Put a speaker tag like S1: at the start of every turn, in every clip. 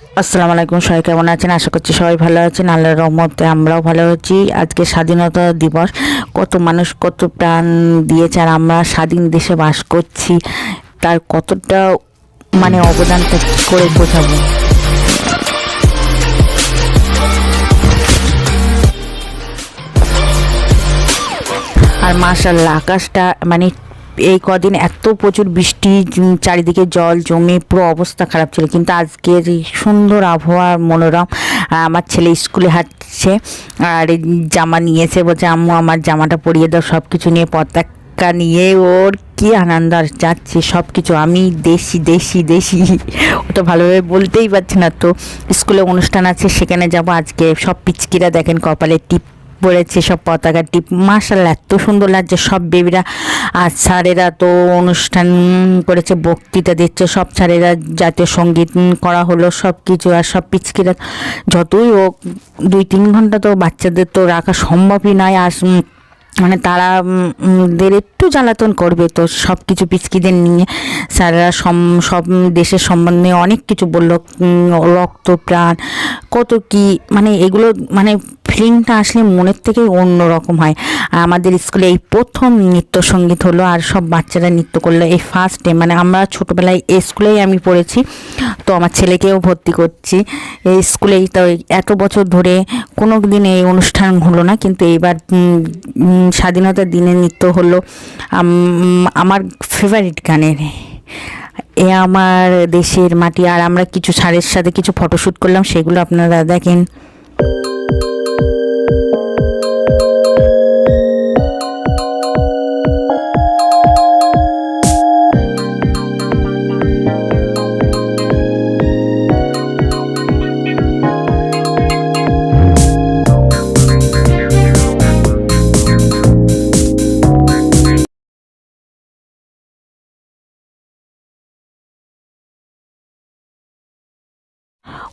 S1: আসসালামু আলাইকুম, সবাই কেমন আছেন? আশা করছি সবাই ভালো আছেন। আল্লাহর রহমতে আমরাও ভালো আছি। আজকে স্বাধীনতা দিবস, কত মানুষ কত প্রাণ দিয়েছে, আর আমরা স্বাধীন দেশে বাস করছি, তার কতটা অবদানটা কী করে বোঝাবো। আর মাশাআল্লাহ আকাশটা এই কদিন এত প্রচুর বৃষ্টি, চারিদিকে জল জমে পুরো অবস্থা খারাপ ছিল, কিন্তু আজকের এই সুন্দর আবহাওয়া মনোরম। আমার ছেলে স্কুলে হাঁটছে আর জামা নিয়েছে, বলছে আম্মু আমার জামাটা পরিয়ে দাও, সব কিছু নিয়ে পতাকা নিয়ে ওর কি আনন্দ আর যাচ্ছে সব কিছু। আমি দেশি দেশি দেশি, ও তো ভালোভাবে বলতেই পারছি না। তো স্কুলে অনুষ্ঠান আছে, সেখানে যাব আজকে। সব পিচকিরা দেখেন কপালে টিপ পড়েছে, সব পতাকা টিপ, মাশাআল্লাহ এত সুন্দর লাগছে সব বেবিরা। আর স্যারেরা তো অনুষ্ঠান করেছে, বক্তৃতা দিচ্ছে, সব স্যারেরা জাতীয় সঙ্গীত করা হলো সব কিছু। আর সব পিচকিরা যতই হোক 2-3 ঘন্টা তো বাচ্চাদের তো রাখা সম্ভবই নয়। আর তারা দের একটু জ্বালাতন করবে, তো সব কিছু পিচকিদের নিয়ে স্যারেরা সব দেশের সম্বন্ধে অনেক কিছু বললো, রক্ত প্রাণ কত কি, এগুলো ফিলিংটা আসলে মনের থেকেই অন্যরকম হয়। আর আমাদের স্কুলে এই প্রথম নৃত্য সঙ্গীত হলো, আর সব বাচ্চারা নৃত্য করলো এই ফার্স্ট ডে। আমরা ছোটোবেলায় এই স্কুলেই আমি পড়েছি, তো আমার ছেলেকেও ভর্তি করছি এই স্কুলেই। তো এত বছর ধরে কোনো দিন এই অনুষ্ঠান হলো না, কিন্তু এইবার স্বাধীনতার দিনে নৃত্য হলো আমার ফেভারিট গানের এ আমার দেশের মাটি। আর আমরা কিছু স্যারের সাথে কিছু ফটোশ্যুট করলাম, সেগুলো আপনারা দেখেন।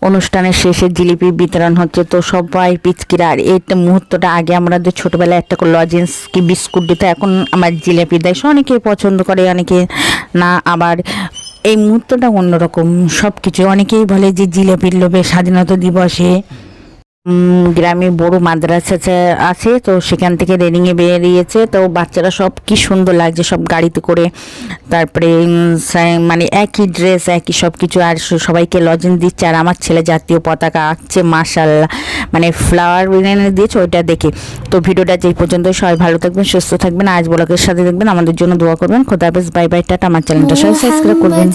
S1: অনুষ্ঠানের শেষে জিলিপি বিতরণ হচ্ছে, তো সবাই পিচকিরা। আর এই মুহূর্তটা আগে আমাদের ছোটোবেলায় একটা লজেন্স কি বিস্কুট দিত, এখন আমার জিলিপি দেয়। অনেকে পছন্দ করে, অনেকে না। আবার এই মুহূর্তটা অন্যরকম সব কিছু। অনেকেই বলে যে জিলিপির লোভে স্বাধীনতা দিবসে গ্রামে বড় মাদ্রাসা আছে, তো সেখান থেকে রেলিংয়ে বেরিয়েছে, তো বাচ্চারা সব কি সুন্দর লাগছে সব গাড়িতে করে। তারপরে একই ড্রেস একই সব কিছু, আর সবাইকে লজেন্স দিচ্ছে। আর আমার ছেলে জাতীয় পতাকা আঁকছে, মাশাআল্লাহ ফ্লাওয়ার এনে দিয়েছে ওইটা দেখে। তো ভিডিওটা যেই পর্যন্ত, সবাই ভালো থাকবেন, সুস্থ থাকবেন, আজ ব্লগের সাথে দেখবেন, আমাদের জন্য দোয়া করবেন। খোদা হাফেজ, বাই বাই, টাটা। আমার চ্যানেলটা সবাই সাবস্ক্রাইব করবেন।